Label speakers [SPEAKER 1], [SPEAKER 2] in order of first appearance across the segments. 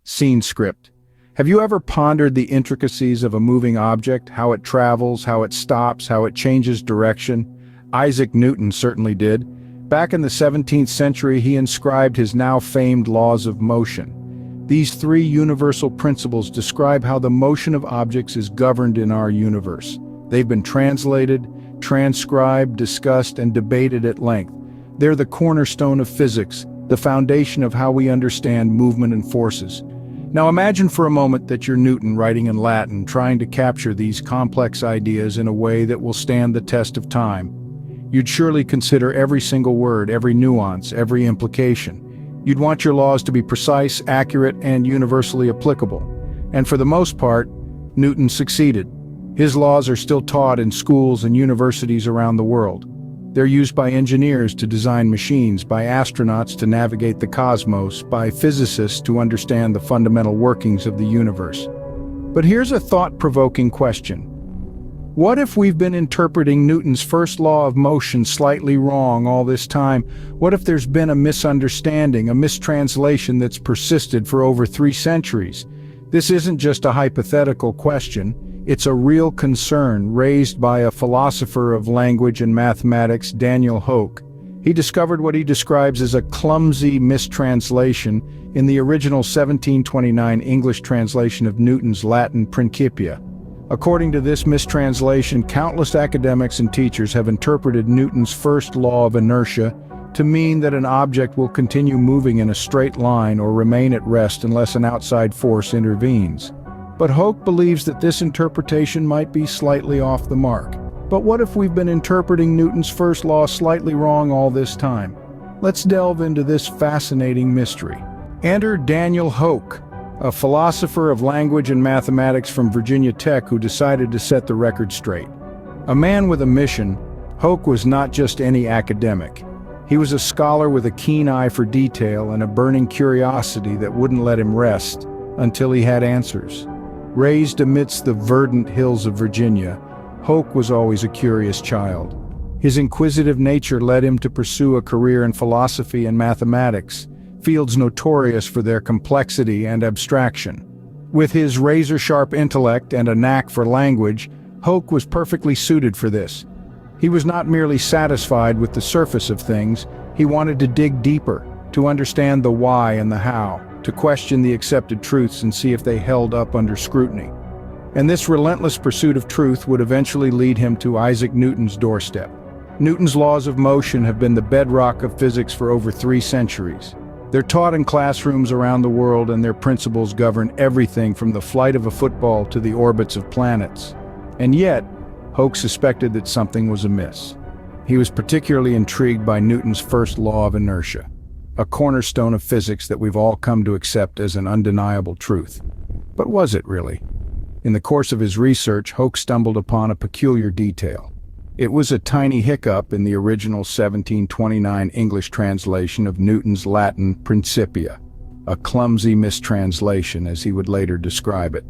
[SPEAKER 1] Scene script. Have you ever pondered the intricacies of a moving object, how it travels, how it stops, how it changes direction? Isaac Newton certainly did. Back in the 17th century, he inscribed his now famed laws of motion. These three universal principles describe how the motion of objects is governed in our universe. They've been translated, transcribed, discussed, and debated at length. They're the cornerstone of physics, the foundation of how we understand movement and forces. Now imagine for a moment that you're Newton writing in Latin, trying to capture these complex ideas in a way that will stand the test of time. You'd surely consider every single word, every nuance, every implication. You'd want your laws to be precise, accurate, and universally applicable. And for the most part, Newton succeeded. His laws are still taught in schools and universities around the world. They're used by engineers to design machines, by astronauts to navigate the cosmos, by physicists to understand the fundamental workings of the universe. But here's a thought-provoking question. What if we've been interpreting Newton's first law of motion slightly wrong all this time? What if there's been a misunderstanding, a mistranslation that's persisted for over 3 centuries? This isn't just a hypothetical question. It's a real concern raised by a philosopher of language and mathematics, Daniel Hoke. He discovered what he describes as a clumsy mistranslation in the original 1729 English translation of Newton's Latin Principia. According to this mistranslation, countless academics and teachers have interpreted Newton's first law of inertia to mean that an object will continue moving in a straight line or remain at rest unless an outside force intervenes. But Hoke believes that this interpretation might be slightly off the mark. But what if we've been interpreting Newton's first law slightly wrong all this time? Let's delve into this fascinating mystery. Enter Daniel Hoke, a philosopher of language and mathematics from Virginia Tech who decided to set the record straight. A man with a mission, Hoke was not just any academic. He was a scholar with a keen eye for detail and a burning curiosity that wouldn't let him rest until he had answers. Raised amidst the verdant hills of Virginia, Hoke was always a curious child. His inquisitive nature led him to pursue a career in philosophy and mathematics, fields notorious for their complexity and abstraction. With his razor-sharp intellect and a knack for language, Hoke was perfectly suited for this. He was not merely satisfied with the surface of things, he wanted to dig deeper, to understand the why and the how, to question the accepted truths and see if they held up under scrutiny. And this relentless pursuit of truth would eventually lead him to Isaac Newton's doorstep. Newton's laws of motion have been the bedrock of physics for over 3 centuries. They're taught in classrooms around the world, and their principles govern everything from the flight of a football to the orbits of planets. And yet, Hoke suspected that something was amiss. He was particularly intrigued by Newton's first law of inertia, a cornerstone of physics that we've all come to accept as an undeniable truth. But was it really? In the course of his research, Hoke stumbled upon a peculiar detail. It was a tiny hiccup in the original 1729 English translation of Newton's Latin Principia, a clumsy mistranslation as he would later describe it.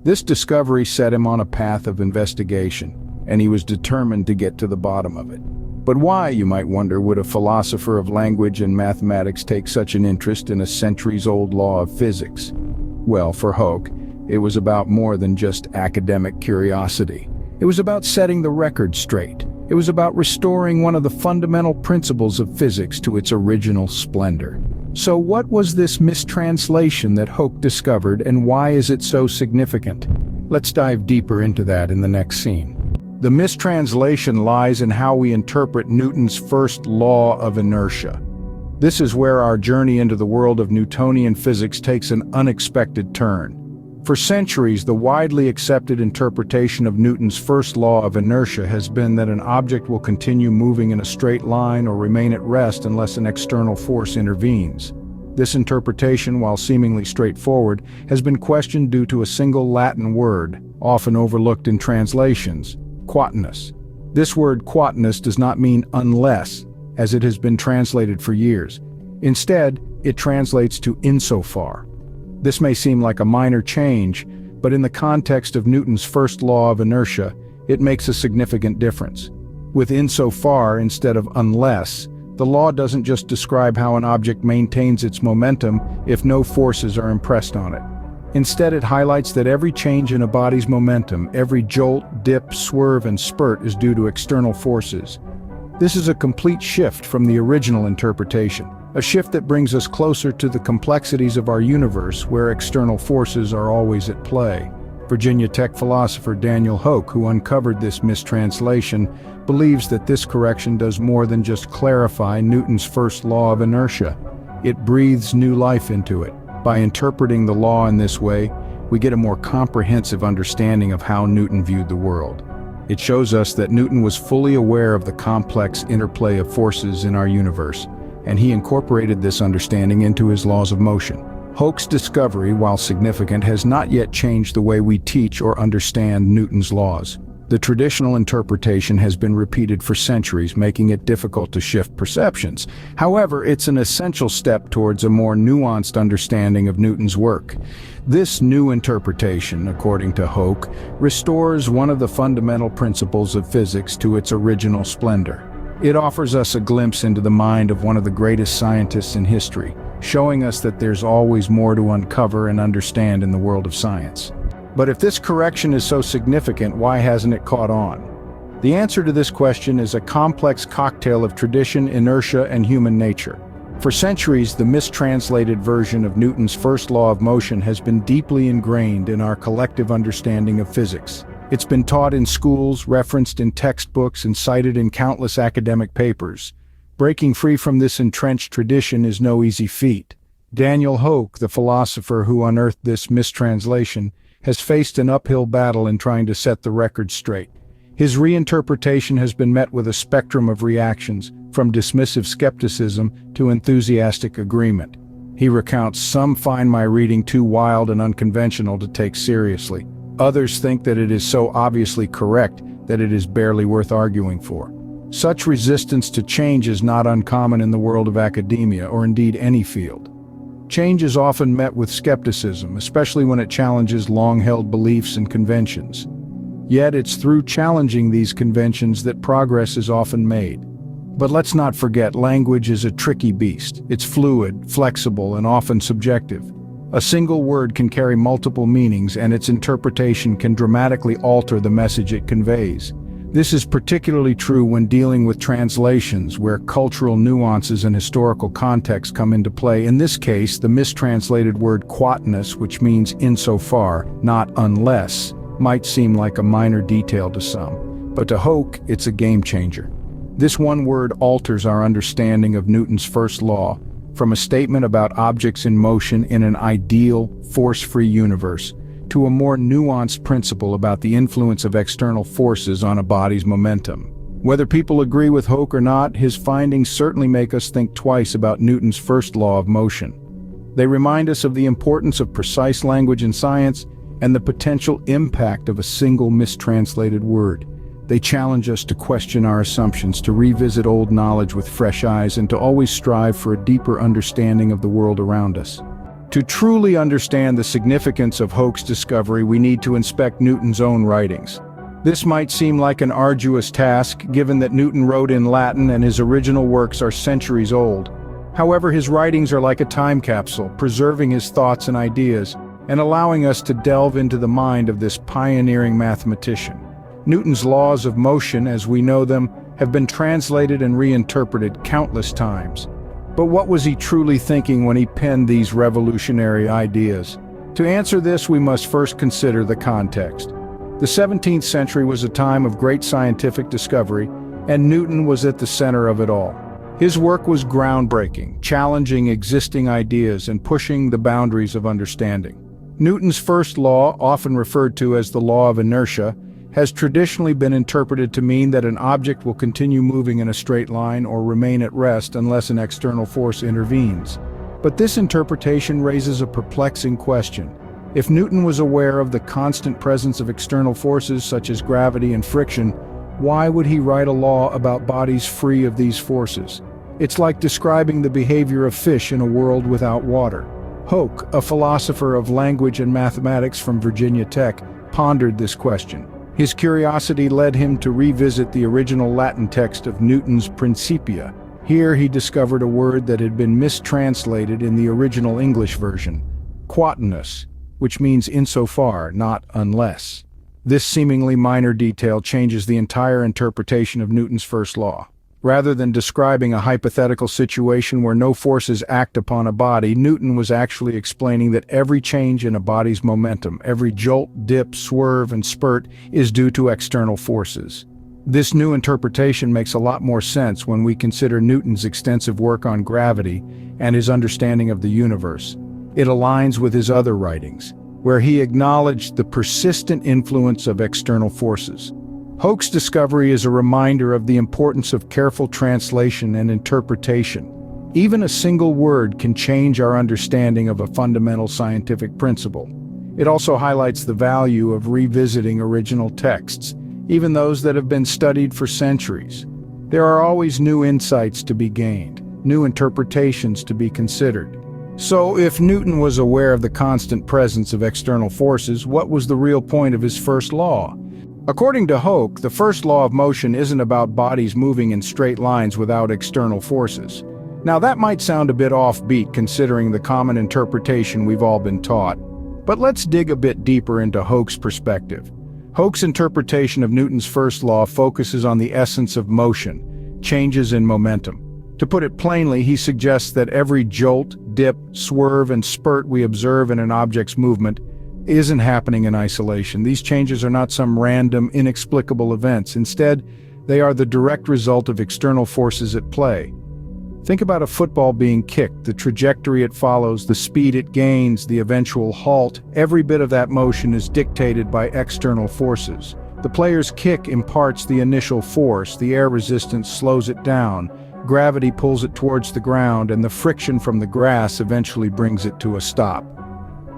[SPEAKER 1] This discovery set him on a path of investigation, and he was determined to get to the bottom of it. But why, you might wonder, would a philosopher of language and mathematics take such an interest in a centuries-old law of physics? Well, for Hoke, it was about more than just academic curiosity. It was about setting the record straight. It was about restoring one of the fundamental principles of physics to its original splendor. So what was this mistranslation that Hoke discovered, and why is it so significant? Let's dive deeper into that in the next scene. The mistranslation lies in how we interpret Newton's first law of inertia. This is where our journey into the world of Newtonian physics takes an unexpected turn. For centuries, the widely accepted interpretation of Newton's first law of inertia has been that an object will continue moving in a straight line or remain at rest unless an external force intervenes. This interpretation, while seemingly straightforward, has been questioned due to a single Latin word, often overlooked in translations: quatenus. This word quatenus does not mean unless, as it has been translated for years. Instead, it translates to insofar. This may seem like a minor change, but in the context of Newton's first law of inertia, it makes a significant difference. With insofar instead of unless, The law doesn't just describe how an object maintains its momentum if no forces are impressed on it. Instead, it highlights that every change in a body's momentum, every jolt, dip, swerve, and spurt is due to external forces. This is a complete shift from the original interpretation, a shift that brings us closer to the complexities of our universe where external forces are always at play. Virginia Tech philosopher Daniel Hoke, who uncovered this mistranslation, believes that this correction does more than just clarify Newton's first law of inertia. It breathes new life into it. By interpreting the law in this way, we get a more comprehensive understanding of how Newton viewed the world. It shows us that Newton was fully aware of the complex interplay of forces in our universe, and he incorporated this understanding into his laws of motion. Hoke's discovery, while significant, has not yet changed the way we teach or understand Newton's laws. The traditional interpretation has been repeated for centuries, making it difficult to shift perceptions. However, it's an essential step towards a more nuanced understanding of Newton's work. This new interpretation, according to Hoke, restores one of the fundamental principles of physics to its original splendor. It offers us a glimpse into the mind of one of the greatest scientists in history, showing us that there's always more to uncover and understand in the world of science. But if this correction is so significant, why hasn't it caught on? The answer to this question is a complex cocktail of tradition, inertia, and human nature. For centuries, the mistranslated version of Newton's first law of motion has been deeply ingrained in our collective understanding of physics. It's been taught in schools, referenced in textbooks, and cited in countless academic papers. Breaking free from this entrenched tradition is no easy feat. Daniel Hoke, the philosopher who unearthed this mistranslation, has faced an uphill battle in trying to set the record straight. His reinterpretation has been met with a spectrum of reactions, from dismissive skepticism to enthusiastic agreement. He recounts, "Some find my reading too wild and unconventional to take seriously. Others think that it is so obviously correct that it is barely worth arguing for." Such resistance to change is not uncommon in the world of academia, or indeed any field. Change is often met with skepticism, especially when it challenges long-held beliefs and conventions. Yet it's through challenging these conventions that progress is often made. But let's not forget, language is a tricky beast. It's fluid, flexible, and often subjective. A single word can carry multiple meanings, and its interpretation can dramatically alter the message it conveys. This is particularly true when dealing with translations, where cultural nuances and historical context come into play. In this case, the mistranslated word quatness, which means insofar, not unless, might seem like a minor detail to some. But to Hoke, it's a game changer. This one word alters our understanding of Newton's first law, from a statement about objects in motion in an ideal, force-free universe, to a more nuanced principle about the influence of external forces on a body's momentum. Whether people agree with Hoke or not, his findings certainly make us think twice about Newton's first law of motion. They remind us of the importance of precise language in science and the potential impact of a single mistranslated word. They challenge us to question our assumptions, to revisit old knowledge with fresh eyes, and to always strive for a deeper understanding of the world around us. To truly understand the significance of Hoke's discovery, we need to inspect Newton's own writings. This might seem like an arduous task, given that Newton wrote in Latin and his original works are centuries old. However, his writings are like a time capsule, preserving his thoughts and ideas, and allowing us to delve into the mind of this pioneering mathematician. Newton's laws of motion, as we know them, have been translated and reinterpreted countless times. But what was he truly thinking when he penned these revolutionary ideas? To answer this, we must first consider the context. The 17th century was a time of great scientific discovery, and Newton was at the center of it all. His work was groundbreaking, challenging existing ideas and pushing the boundaries of understanding. Newton's first law, often referred to as the law of inertia, has traditionally been interpreted to mean that an object will continue moving in a straight line or remain at rest unless an external force intervenes. But this interpretation raises a perplexing question. If Newton was aware of the constant presence of external forces such as gravity and friction, why would he write a law about bodies free of these forces? It's like describing the behavior of fish in a world without water. Hoke, a philosopher of language and mathematics from Virginia Tech, pondered this question. His curiosity led him to revisit the original Latin text of Newton's Principia. Here he discovered a word that had been mistranslated in the original English version, quatenus, which means insofar, not unless. This seemingly minor detail changes the entire interpretation of Newton's first law. Rather than describing a hypothetical situation where no forces act upon a body, Newton was actually explaining that every change in a body's momentum, every jolt, dip, swerve, and spurt is due to external forces. This new interpretation makes a lot more sense when we consider Newton's extensive work on gravity and his understanding of the universe. It aligns with his other writings, where he acknowledged the persistent influence of external forces. Hoke's discovery is a reminder of the importance of careful translation and interpretation. Even a single word can change our understanding of a fundamental scientific principle. It also highlights the value of revisiting original texts, even those that have been studied for centuries. There are always new insights to be gained, new interpretations to be considered. So, if Newton was aware of the constant presence of external forces, what was the real point of his first law? According to Hoke, the first law of motion isn't about bodies moving in straight lines without external forces. Now that might sound a bit offbeat considering the common interpretation we've all been taught. But let's dig a bit deeper into Hoke's perspective. Hoke's interpretation of Newton's first law focuses on the essence of motion, changes in momentum. To put it plainly, he suggests that every jolt, dip, swerve, and spurt we observe in an object's movement isn't happening in isolation. These changes are not some random, inexplicable events. Instead, they are the direct result of external forces at play. Think about a football being kicked, the trajectory it follows, the speed it gains, the eventual halt. Every bit of that motion is dictated by external forces. The player's kick imparts the initial force, the air resistance slows it down, gravity pulls it towards the ground, and the friction from the grass eventually brings it to a stop.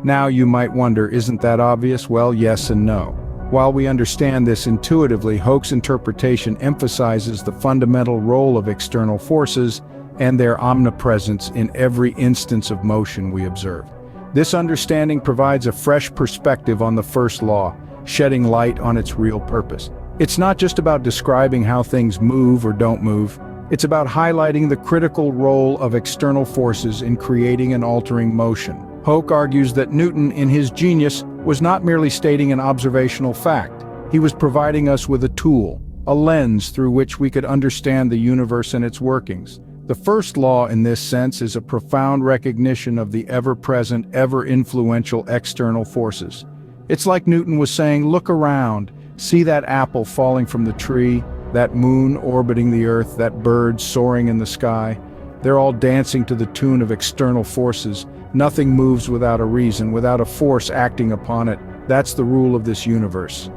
[SPEAKER 1] Now you might wonder, isn't that obvious? Well, yes and no. While we understand this intuitively, Hoke's interpretation emphasizes the fundamental role of external forces and their omnipresence in every instance of motion we observe. This understanding provides a fresh perspective on the first law, shedding light on its real purpose. It's not just about describing how things move or don't move. It's about highlighting the critical role of external forces in creating and altering motion. Hoke argues that Newton, in his genius, was not merely stating an observational fact. He was providing us with a tool, a lens through which we could understand the universe and its workings. The first law, in this sense, is a profound recognition of the ever-present, ever-influential external forces. It's like Newton was saying, look around, see that apple falling from the tree, that moon orbiting the earth, that bird soaring in the sky. They're all dancing to the tune of external forces. Nothing moves without a reason, without a force acting upon it. That's the rule of this universe.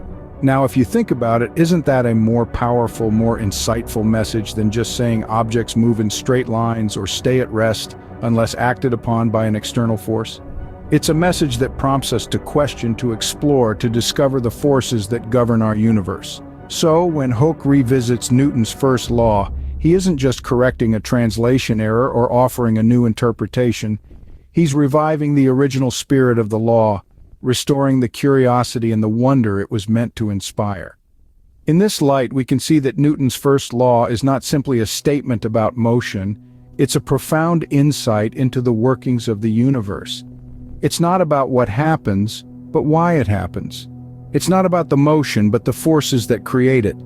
[SPEAKER 1] Now, if you think about it, isn't that a more powerful, more insightful message than just saying objects move in straight lines or stay at rest unless acted upon by an external force? It's a message that prompts us to question, to explore, to discover the forces that govern our universe. So, when Hoke revisits Newton's first law, he isn't just correcting a translation error or offering a new interpretation. He's reviving the original spirit of the law, restoring the curiosity and the wonder it was meant to inspire. In this light, we can see that Newton's first law is not simply a statement about motion, it's a profound insight into the workings of the universe. It's not about what happens, but why it happens. It's not about the motion, but the forces that create it.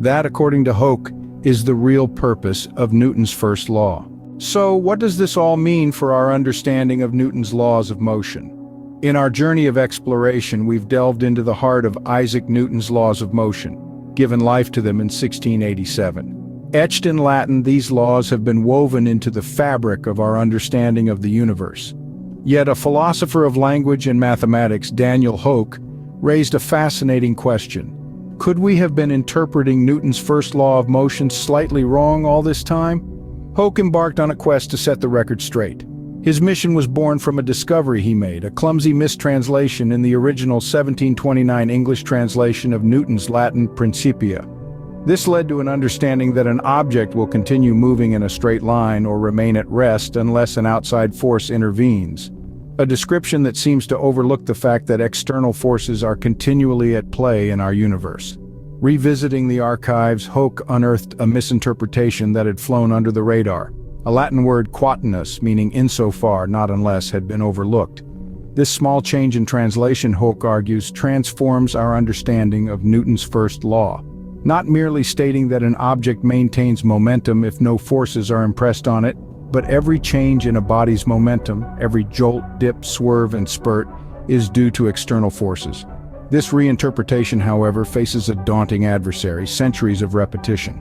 [SPEAKER 1] That, according to Hoke, is the real purpose of Newton's first law. So, what does this all mean for our understanding of Newton's laws of motion? In our journey of exploration, we've delved into the heart of Isaac Newton's laws of motion, given life to them in 1687. Etched in Latin, these laws have been woven into the fabric of our understanding of the universe. Yet a philosopher of language and mathematics, Daniel Hoke, raised a fascinating question. Could we have been interpreting Newton's first law of motion slightly wrong all this time? Hoke embarked on a quest to set the record straight. His mission was born from a discovery he made, a clumsy mistranslation in the original 1729 English translation of Newton's Latin Principia. This led to an understanding that an object will continue moving in a straight line or remain at rest unless an outside force intervenes. A description that seems to overlook the fact that external forces are continually at play in our universe. Revisiting the archives, Hooke unearthed a misinterpretation that had flown under the radar. A Latin word quatenus, meaning insofar, not unless, had been overlooked. This small change in translation, Hooke argues, transforms our understanding of Newton's first law. Not merely stating that an object maintains momentum if no forces are impressed on it, but every change in a body's momentum, every jolt, dip, swerve, and spurt, is due to external forces. This reinterpretation, however, faces a daunting adversary: centuries of repetition.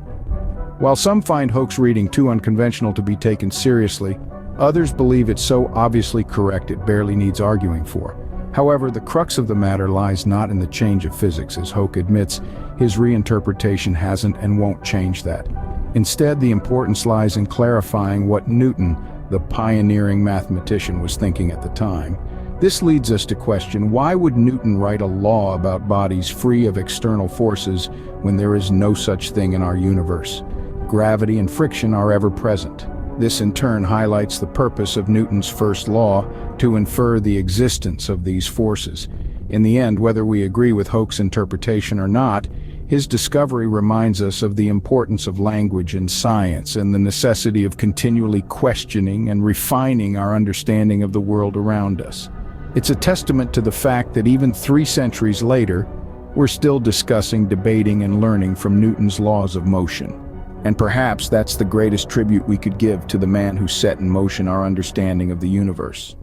[SPEAKER 1] While some find Hooke's reading too unconventional to be taken seriously, others believe it's so obviously correct it barely needs arguing for. However, the crux of the matter lies not in the change of physics. As Hooke admits, his reinterpretation hasn't and won't change that. Instead, the importance lies in clarifying what Newton, the pioneering mathematician, was thinking at the time. This leads us to question, why would Newton write a law about bodies free of external forces when there is no such thing in our universe? Gravity and friction are ever present. This in turn highlights the purpose of Newton's first law, to infer the existence of these forces. In the end, whether we agree with Hooke's interpretation or not, his discovery reminds us of the importance of language in science and the necessity of continually questioning and refining our understanding of the world around us. It's a testament to the fact that even 3 centuries later, we're still discussing, debating, and learning from Newton's laws of motion. And perhaps that's the greatest tribute we could give to the man who set in motion our understanding of the universe.